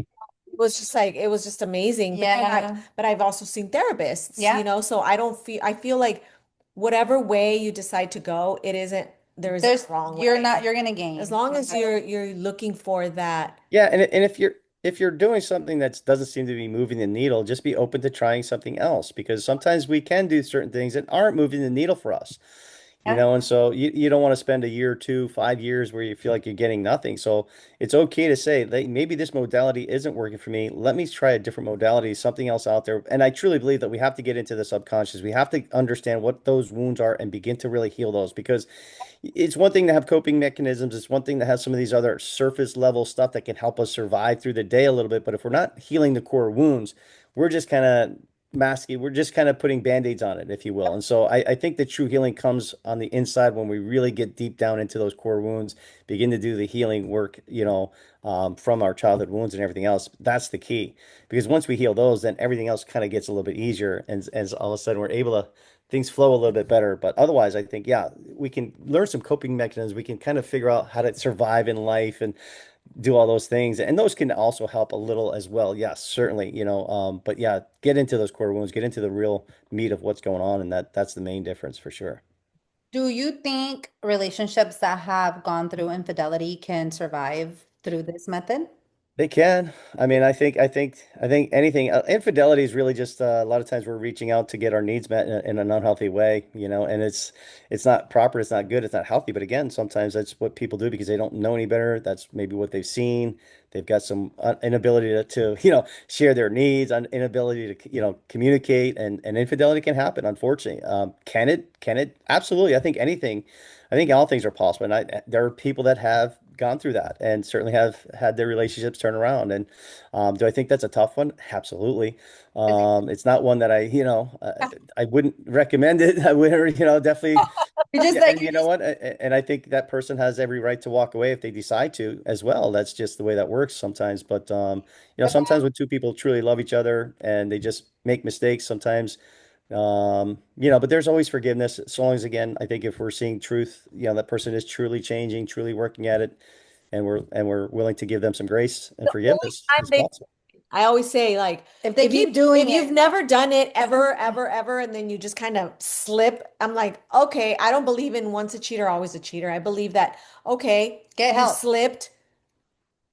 it was just amazing. But then yeah, I've also seen therapists, yeah. so I feel like whatever way you decide to go, there isn't a wrong way. You're gonna As gain. long as you're looking for that. Yeah, and if you're doing something that doesn't seem to be moving the needle, just be open to trying something else because sometimes we can do certain things that aren't moving the needle for us. Yeah. And so you don't want to spend a year or two, 5 years where you feel like you're getting nothing. So it's okay to say that maybe this modality isn't working for me. Let me try a different modality, something else out there. And I truly believe that we have to get into the subconscious. We have to understand what those wounds are and begin to really heal those because it's one thing to have coping mechanisms. It's one thing to have some of these other surface level stuff that can help us survive through the day a little bit. But if we're not healing the core wounds, we're just kind of masking, we're just kind of putting band-aids on it, if you will. And so I think the true healing comes on the inside when we really get deep down into those core wounds, begin to do the healing work, from our childhood wounds and everything else. That's the key. Because once we heal those, then everything else kind of gets a little bit easier. And as all of a sudden we're able to things flow a little bit better. But otherwise, I think, yeah, we can learn some coping mechanisms. We can kind of figure out how to survive in life and do all those things. And those can also help a little as well. Yes, certainly, but yeah, get into those core wounds, get into the real meat of what's going on. And that's the main difference for sure. Do you think relationships that have gone through infidelity can survive through this method? They can. I mean, I think anything infidelity is really just a lot of times we're reaching out to get our needs met in an unhealthy way, and it's not proper, it's not good, it's not healthy. But again, sometimes that's what people do because they don't know any better. That's maybe what they've seen. They've got some inability to share their needs, inability to communicate, and infidelity can happen. Unfortunately, can it? Can it? Absolutely. I think anything. I think all things are possible, and there are people that have gone through that and certainly have had their relationships turn around. And do I think that's a tough one? Absolutely. It's not one that I wouldn't recommend it. I would, definitely. You're just Yeah, like and you know what? And I think that person has every right to walk away if they decide to as well. That's just the way that works sometimes. But sometimes when two people truly love each other and they just make mistakes, sometimes but there's always forgiveness. So long as, again, I think if we're seeing truth, that person is truly changing, truly working at it, and we're willing to give them some grace and The only forgiveness, time it's they, possible. I always say, like, if they keep doing if it, you've never done it ever, ever, ever, and then you just kind of slip, I'm like, okay, I don't believe in once a cheater, always a cheater. I believe that, okay, get you help. slipped.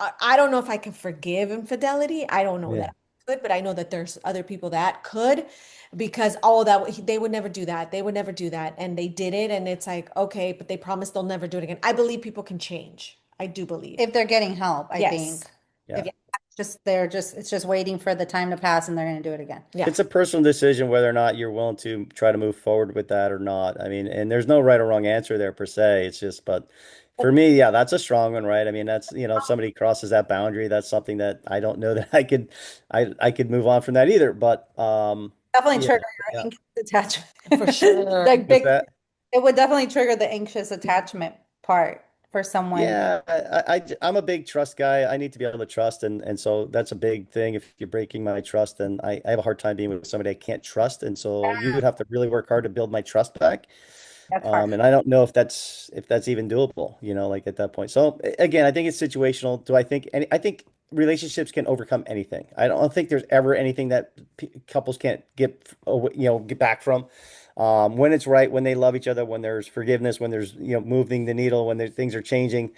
I don't know if I can forgive infidelity. I don't know that Yeah. I could, but I know that there's other people that could, because oh, they would never do that. They would never do that, and they did it, and it's like, okay, but they promised they'll never do it again. I believe people can change. I do believe. If they're getting help, I think. Yes. If Yeah. Yeah. it's just waiting for the time to pass and they're going to do it again. Yeah. It's a personal decision whether or not you're willing to try to move forward with that or not. I mean, and there's no right or wrong answer there per se. It's just, but for me, yeah, that's a strong one, right? I mean, that's, if somebody crosses that boundary, that's something that I don't know that I could move on from that either. But Definitely yeah, trigger your yeah. anxious attachment. For sure. Like What's big, that? it would definitely trigger the anxious attachment part for someone. Yeah, I'm a big trust guy. I need to be able to trust, and so that's a big thing. If you're breaking my trust, then I have a hard time being with somebody I can't trust, and so you would have to really work hard to build my trust back. That's hard. And I don't know if that's even doable, like at that point. So again, I think it's situational. Do I think I think relationships can overcome anything. I don't think there's ever anything that couples can't get back from. When it's right, when they love each other, when there's forgiveness, when there's moving the needle, when things are changing.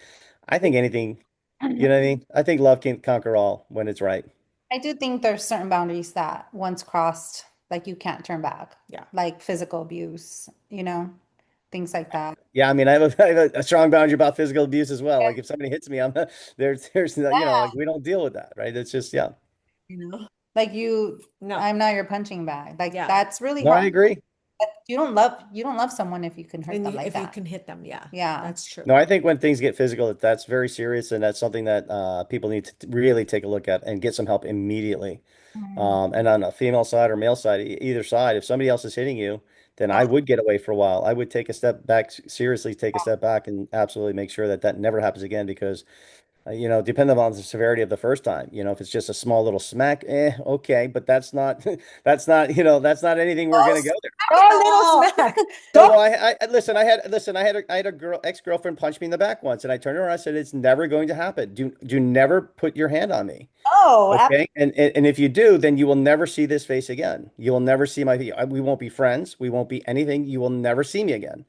I think anything, you know what I mean? I think love can conquer all when it's right. I do think there's certain boundaries that once crossed, like you can't turn back, Yeah. like physical abuse, things like that. Yeah, I mean, I have a strong boundary about physical abuse as well. Like if somebody hits me, I'm there's like we don't deal with that, right? It's just yeah. You know? Like No. I'm not your punching bag. Like Yeah. that's really No, I hard. agree. You don't love someone if you can hurt And them like if you that. can hit them, yeah, Yeah. that's true. No, I think when things get physical, that's very serious, and that's something that people need to really take a look at and get some help immediately. Mm. And on a female side or male side, either side, if somebody else is hitting you, then I would get away for a while. I would take a step back, seriously take a step back, and absolutely make sure that that never happens again because depending on the severity of the first time, if it's just a small little smack, okay, but that's not, that's not anything we're gonna Oh, go there. oh, little smack. No, Don't. I had a ex-girlfriend punch me in the back once, and I turned around and I said, "It's never going to happen. Do never put your hand on me, Oh, okay? And if you do, then you will never see this face again. You will never see we won't be friends. We won't be anything. You will never see me again."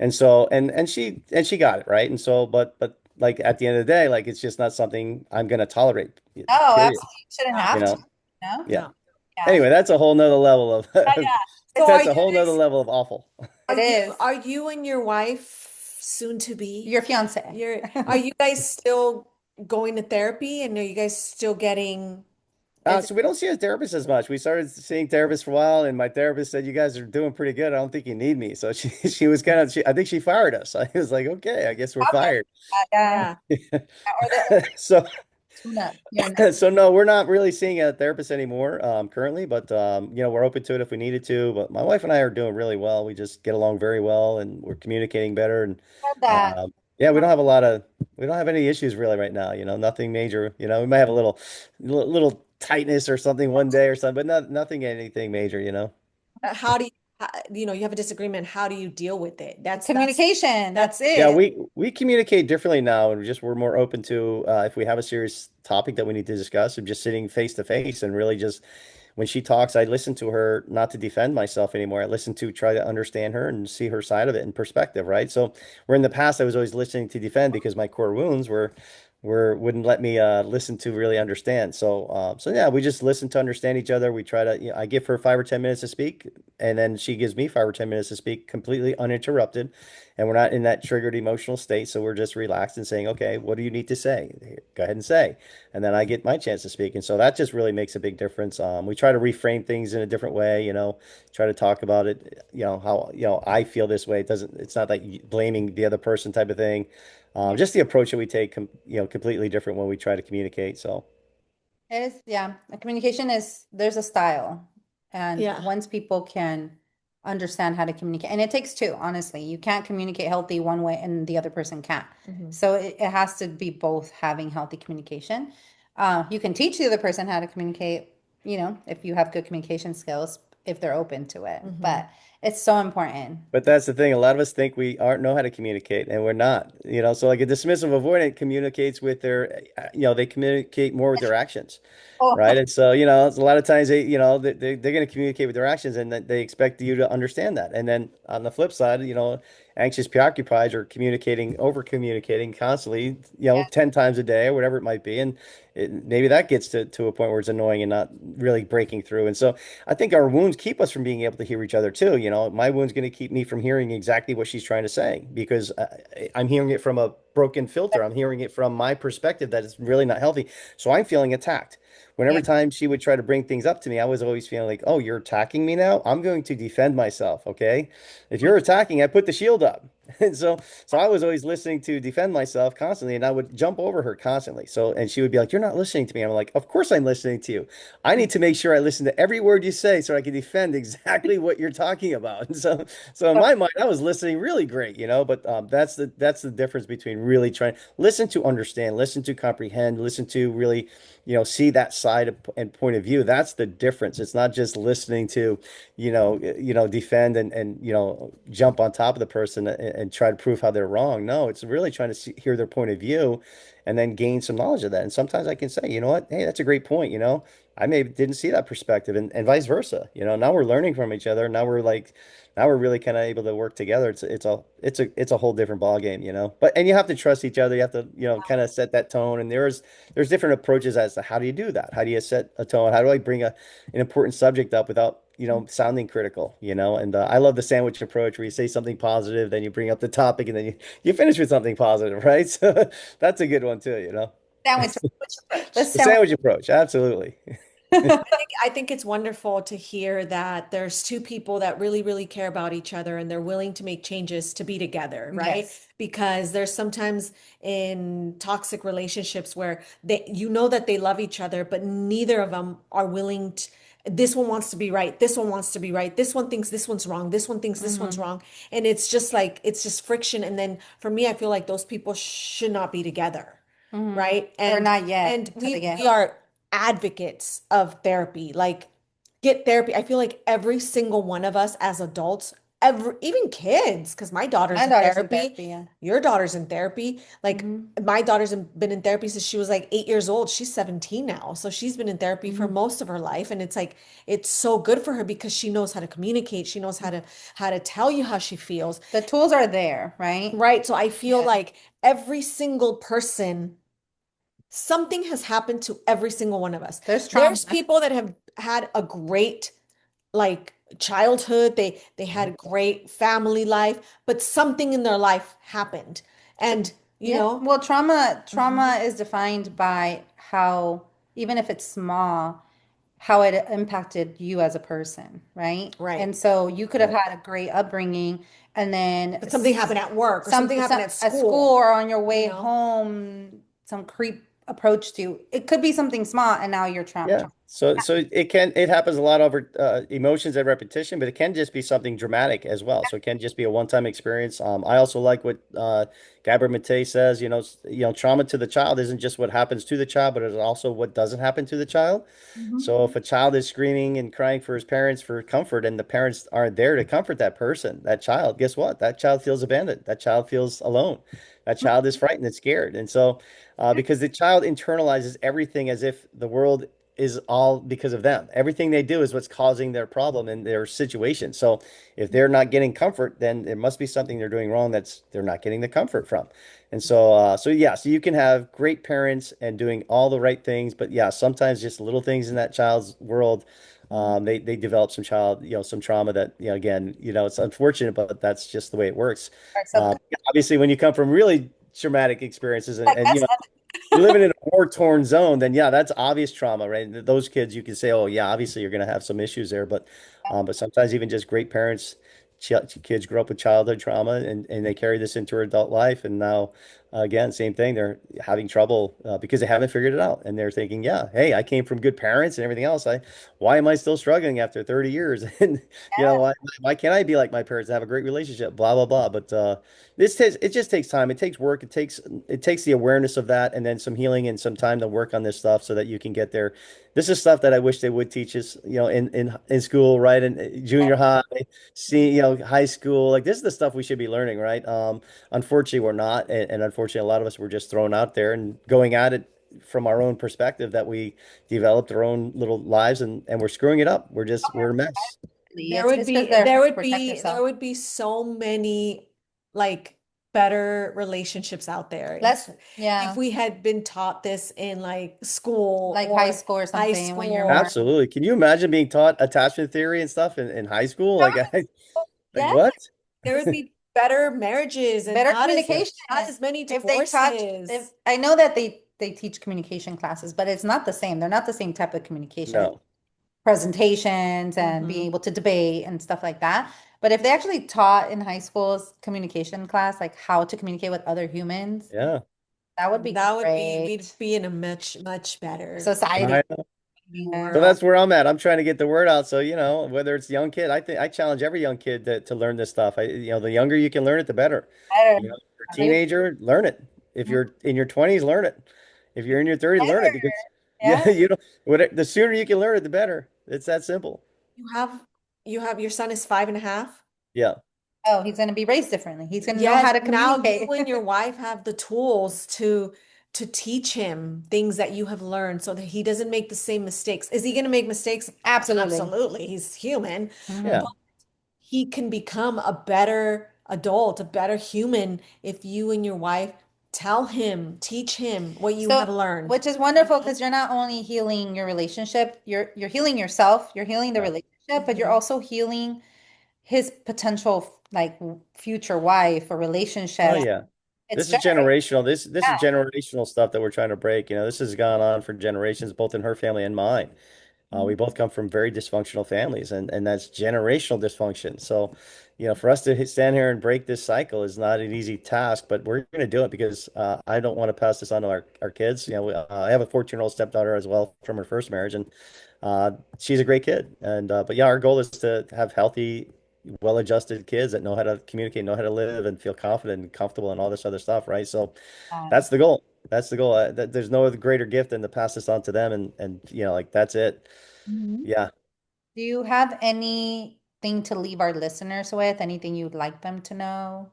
And so, and she got it right. And so, but like at the end of the day, like it's just not something I'm going to tolerate. oh, Period. absolutely. You shouldn't No, You have to. know? No? Yeah. no. Yeah. Anyway, that's a whole nother level of Yeah. So that's a whole nother level of awful. It is. are you and your wife soon to be? Your fiance. Are you guys still going to therapy, and are you guys still getting is it, So we don't see a therapist as much. We started seeing therapists for a while, and my therapist said, "You guys are doing pretty good. I don't think you need me." So she was I think she fired us. I was like, "Okay, I guess we're Probably. fired." Yeah. yeah. Or the So tuna. You're not. so no, we're not really seeing a therapist anymore currently, but we're open to it if we needed to. But my wife and I are doing really well. We just get along very well, and we're communicating better. And That. yeah, we don't have any issues really right now. Nothing major. We might have a little tightness or something one day or something, but nothing anything major. How do you you have a disagreement, how do you deal with it? Communication. That's Yeah, it. we communicate differently now, and we're more open to if we have a serious topic that we need to discuss, and just sitting face to face and really just when she talks, I listen to her not to defend myself anymore. I listen to try to understand her and see her side of it in perspective, right? So where in the past I was always listening to defend because my core wounds wouldn't let me listen to really understand. So yeah, we just listen to understand each other. We try to, I give her 5 or 10 minutes to speak, and then she gives me 5 or 10 minutes to speak completely uninterrupted. And we're not in that triggered emotional state. So we're just relaxed and saying, okay, what do you need to say? Go ahead and say. And then I get my chance to speak. And so that just really makes a big difference. We try to reframe things in a different way, try to talk about it, how, I feel this way. It's not like blaming the other person type of thing. Yeah. Just the approach that we take, completely different when we try to communicate. So, It is, yeah. Communication is, there's a style. And Yeah. once people can understand how to communicate, and it takes two, honestly. You can't communicate healthy one way and the other person can't. Hmm. So it has to be both having healthy communication. You can teach the other person how to communicate, if you have good communication skills, if they're open to it. Hmm. But it's so important. but that's the thing. A lot of us think we aren't know how to communicate, and we're not. So like a dismissive avoidant communicates with their, they communicate more with their actions. Oh, Right. And so, it's a lot of times they're going to communicate with their actions and that they expect you to understand that. And then on the flip side, anxious preoccupied or communicating, over communicating constantly, yeah, 10 times a day or whatever it might be. And maybe that gets to a point where it's annoying and not really breaking through. And so I think our wounds keep us from being able to hear each other too. My wound's going to keep me from hearing exactly what she's trying to say because I'm hearing it from a broken filter. I'm hearing it from my perspective that it's really not healthy. So I'm feeling attacked. yeah. Whenever time she would try to bring things up to me, I was always feeling like, oh, you're attacking me now? I'm going to defend myself, okay? If you're attacking, I put the shield up. And so I was always listening to defend myself constantly, and I would jump over her constantly. So, and she would be like, "You're not listening to me." I'm like, "Of course I'm listening to you. I need to make sure I listen to every word you say so I can defend exactly what you're talking about." And so in my mind, I was listening really great, but that's the difference between really trying listen to understand, listen to comprehend, listen to really see that side and point of view. That's the difference. It's not just listening to, defend and jump on top of the person and try to prove how they're wrong. No, it's really trying to hear their point of view and then gain some knowledge of that. And sometimes I can say, you know what, hey, that's a great point. I maybe didn't see that perspective and vice versa. Now we're learning from each other. Now we're really kind of able to work together. It's a whole different ball game. And you have to trust each other. You have to, kind of set that tone. And there's different approaches as to how do you do that? How do you set a tone? How do I bring an important subject up without, sounding critical, and I love the sandwich approach where you say something positive, then you bring up the topic and then you finish with something positive, right? So that's a good one too, Sandwich approach. The the sandwich. sandwich approach. Absolutely. I think it's wonderful to hear that there's two people that really, really care about each other and they're willing to make changes to be together, right? Yes. Because there's sometimes in toxic relationships where that they love each other, but neither of them are willing to. This one wants to be right. This one wants to be right. This one thinks this one's wrong. This one thinks this one's Hmm. wrong. And it's just like, it's just friction. And then for me, I feel like those people should not be together, Hmm. right? Or And not yet and until they we get. are advocates of therapy. Like get therapy. I feel like every single one of us as adults, even kids, because my daughter's My in daughter's in therapy, therapy, yeah. your daughter's in therapy. Like Hmm. my been in therapy since she was like 8 years old. She's 17 now. So she's been in therapy for Hmm. most of her life. And it's like it's so good for her because she knows how to communicate. She knows how to tell you how she feels. The tools are there, right? Right. So I feel Yeah. like every single person something has happened to every single one of us. There's trauma. There's people that have had a great like childhood, they had a great family life, but something in their life happened. And you Yeah. know, Well, trauma Mhm. is defined by how, even if it's small, how it impacted you as a person, right? Right. And so you could have Right. had a great upbringing and then But something happened at work or something happened some at at school school, or on your you way know? home, some creep approached you. It could be something small and now you're trapped. Yeah. So it happens a lot over emotions and repetition, but it can just be something dramatic as well. So it can just be a one-time experience. I also like what Gabor Mate says, trauma to the child isn't just what happens to the child, but it's also what doesn't happen to the child. Mhm. So if a child is screaming and crying for his parents for comfort and the parents aren't there to comfort that person, that child, guess what? That child feels abandoned. That child feels alone. That child is frightened and scared. And so because the child internalizes everything as if the world is all because of them. Everything they do is what's causing their problem and their situation. So if they're not getting comfort, then there must be something they're doing wrong that's they're not getting the comfort from. And so you can have great parents and doing all the right things, but yeah, sometimes just little things in that child's world, they develop some trauma that, again, it's unfortunate, but that's just the way it works. Or something Obviously, when you come from really traumatic experiences like and that's you're living in a war-torn zone, then yeah, that's obvious trauma, right? And those kids, you can say, oh yeah, obviously you're going to have some issues there, but sometimes even just great parents, kids grow up with childhood trauma and they carry this into their adult life. And now, again, same thing. They're having trouble because they haven't figured it out. And they're thinking, yeah, hey, I came from good parents and everything else. Why am I still struggling after 30 years? And, why can't I be like my parents and have a great relationship? Blah, blah, blah. But it just takes time. It takes work. It takes the awareness of that and then some healing and some time to work on this stuff so that you can get there. This is stuff that I wish they would teach us, in school, right? And junior high, see, high school, like this is the stuff we should be learning, right? Unfortunately, we're not, and unfortunately, a lot of us were just thrown out there and going at it from our own perspective that we developed our own little lives and we're screwing it up. We're a mess. There would It's because be they're there afraid to would protect be there themselves. would be so many like better relationships out there Let's, if yeah, we had been taught this in like school like high or school or high something when you're school. more. Absolutely. Can you imagine being taught attachment theory and stuff in high school? Like Yeah, what? there would be better marriages and Better Yeah. communication. not as many If they touch, if divorces. I know that they teach communication classes, but it's not the same. They're not the same type of communication. It's No. presentations and being Hmm. able to debate and stuff like that. But if they actually taught in high school's communication class, like how to communicate with other humans, Yeah. that would be That would be we'd great. be in a much better Society. I So Yeah. world. that's where I'm at. I'm trying to get the word out. So, whether it's young kid, I think I challenge every young kid to learn this stuff. The younger you can learn it, the better. Better. If you're a Better. teenager, learn it. If you're in your 20s, learn it. If you're in your 30s, learn it because Yeah. yeah, the sooner you can learn it, the better. It's that simple. You have you have your son is 5.5. Yeah. Oh, he's going to be raised differently. He's going to know Yes, how to now you communicate. and your wife have the tools to teach him things that you have learned so that he doesn't make the same mistakes. Is he going to make mistakes? Absolutely. Absolutely. He's human, Mhm. Yeah. but he can become a better adult, a better human if you and your wife tell him, teach him what you So, have learned. which is wonderful because you're not only healing your relationship, you're healing yourself, you're healing the Yeah. relationship, but you're Mhm. also healing his potential like future wife or Oh relationship. Yeah. yeah. It's This is generational. generational. This is generational stuff that we're trying to break. This has gone on for generations, both in her family and mine. We Mhm. both come from very dysfunctional families, and that's generational dysfunction. So, for us to stand here and break this cycle is not an easy task, but we're going to do it because I don't want to pass this on to our kids. I have a 14-year-old stepdaughter as well from her first marriage, and she's a great kid. But yeah, our goal is to have healthy, well-adjusted kids that know how to communicate, know how to live, and feel confident and comfortable and all this other stuff, right? So that's the goal. That's the goal. There's no other greater gift than to pass this on to them, and like that's it. Mhm. Yeah. Do you have anything to leave our listeners with? Anything you'd like them to know?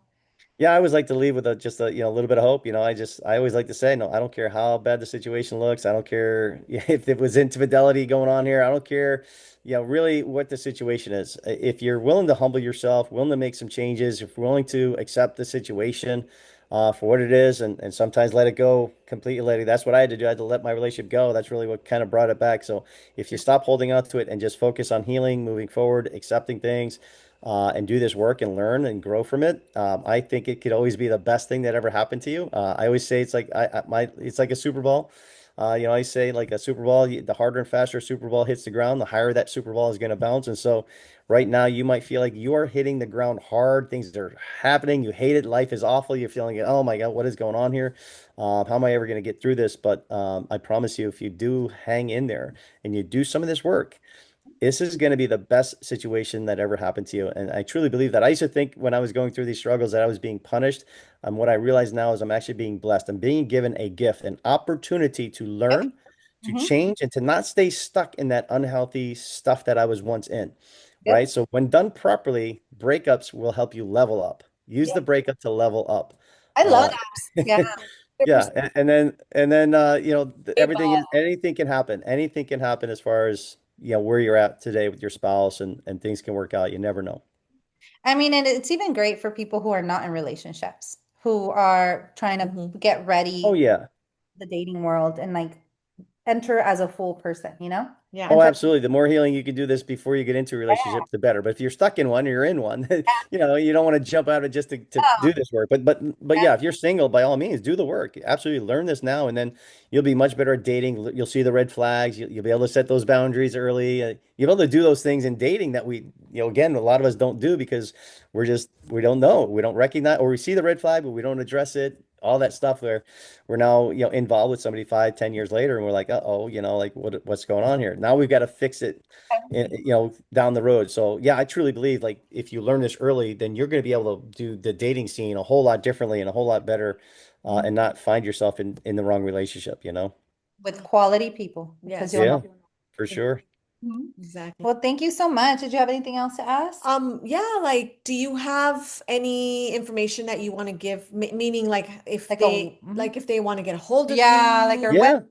Yeah, I always like to leave with just a little bit of hope. I always like to say, no, I don't care how bad the situation looks. I don't care if it was infidelity going on here. I don't care, really what the situation is. If you're willing to humble yourself, willing to make some changes, if you're willing to accept the situation for what it is, and sometimes let it go completely. That's what I had to do. I had to let my relationship go. That's really what kind of brought it back. So if you stop holding on to it and just focus on healing, moving forward, accepting things and do this work and learn and grow from it. I think it could always be the best thing that ever happened to you. I always say it's like it's like a Super Bowl. I say like a Super Bowl, the harder and faster a Super Ball hits the ground, the higher that Super Ball is going to bounce. And so right now you might feel like you are hitting the ground hard. Things are happening. You hate it. Life is awful. You're feeling, oh my God, what is going on here? How am I ever going to get through this? But I promise you, if you do hang in there and you do some of this work, this is going to be the best situation that ever happened to you. And I truly believe that. I used to think when I was going through these struggles that I was being punished. What I realize now is I'm actually being blessed. I'm being given a gift, an opportunity to Yep. learn, to Hmm. change, and to not stay stuck in that unhealthy stuff that I was once in. Right. Yep. So when done properly, breakups will help you level up. Use the Yep. breakup to level up. I love Uh, that. Yeah. Yeah, 100%. and then everything Evolve. is anything can happen. Anything can happen as far as where you're at today with your spouse and things can work out. You never know. I mean, and it's even great for people who are not in relationships, who are trying to Mhm. get Oh ready yeah. the dating world and like enter as a full person, you know? Yeah. Oh, Enter. absolutely. The more healing you can do this before you get into a relationship, the better. But if you're stuck in one, or you're in one, you don't want to jump out of it just to do this work. But yeah, if you're single, by all means, do the work. Absolutely learn this now, and then you'll be much better at dating. You'll see the red flags. You'll be able to set those boundaries early. You'll be able to do those things in dating that again, a lot of us don't do because we don't know. We don't recognize, or we see the red flag, but we don't address it. All that stuff where we're now, involved with somebody 5, 10 years later, and we're like, uh-oh, like what's going on here? Now we've got to fix it, down the road. So yeah, I truly believe like if you learn this early, then you're going to be able to do the dating scene a whole lot differently and a whole lot better, and not find yourself in the wrong relationship. With quality people because Yes. you'll Yeah, know. for sure. Mhm. Exactly. Well, thank you so much. Did you have anything else to ask? Yeah, like, do you have any information that you want to give? Meaning, like, if Like they, a, like, if they want to get a hold of yeah, like our you, website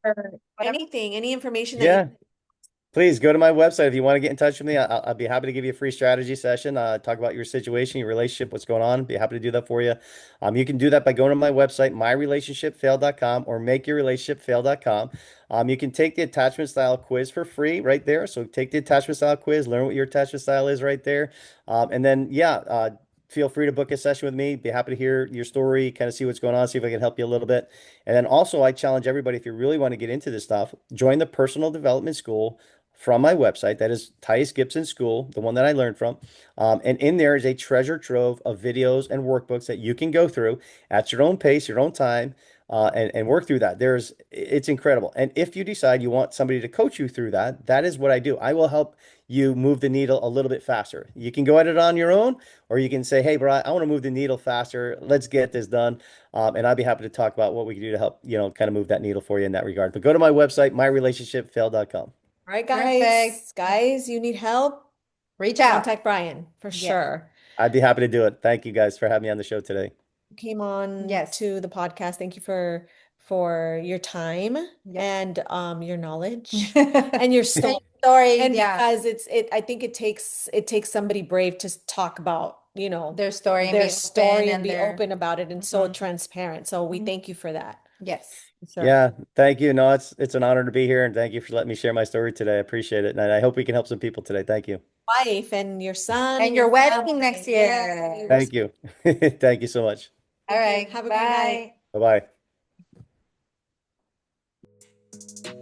Yeah, or whatever. anything, any information that you, yeah. Please go to my website if you want to get in touch with me. I'll be happy to give you a free strategy session. Talk about your situation, your relationship, what's going on. Be happy to do that for you. You can do that by going to my website, myrelationshipfail.com or makeyourrelationshipfail.com. You can take the attachment style quiz for free right there. So take the attachment style quiz, learn what your attachment style is right there. And then, yeah, feel free to book a session with me. Be happy to hear your story, kind of see what's going on, see if I can help you a little bit. And then also, I challenge everybody, if you really want to get into this stuff, join the personal development school from my website. That is Tice Gibson School, the one that I learned from. And in there is a treasure trove of videos and workbooks that you can go through at your own pace, your own time, and work through that. It's incredible. And if you decide you want somebody to coach you through that, that is what I do. I will help you move the needle a little bit faster. You can go at it on your own, or you can say, hey, Brian, I want to move the needle faster. Let's get this done. And I'd be happy to talk about what we can do to help, kind of move that needle for you in that regard. But go to my website, myrelationshipfail.com. all right, Perfect. guys, you need help, Reach out. contact Brian for Yes. sure. I'd be happy to do it. Thank you guys for having me on the show today. Came on Yes. to the podcast. Thank you for your time Yep. and your knowledge and your story. Story, And yeah. because I think it takes somebody brave to talk about, Their story and their be story open and and be their open about it and so Mhm. transparent. So we Mhm. thank you for that. Yes. Sure. Yeah, thank you. No, it's an honor to be here, and thank you for letting me share my story today. I appreciate it, and I hope we can help some people today. Thank you. Wife and your son And and your your wedding family. next Yeah. year. Thank you. Thank you so much. All Thank you. right. Have a great night. Bye. Bye-bye.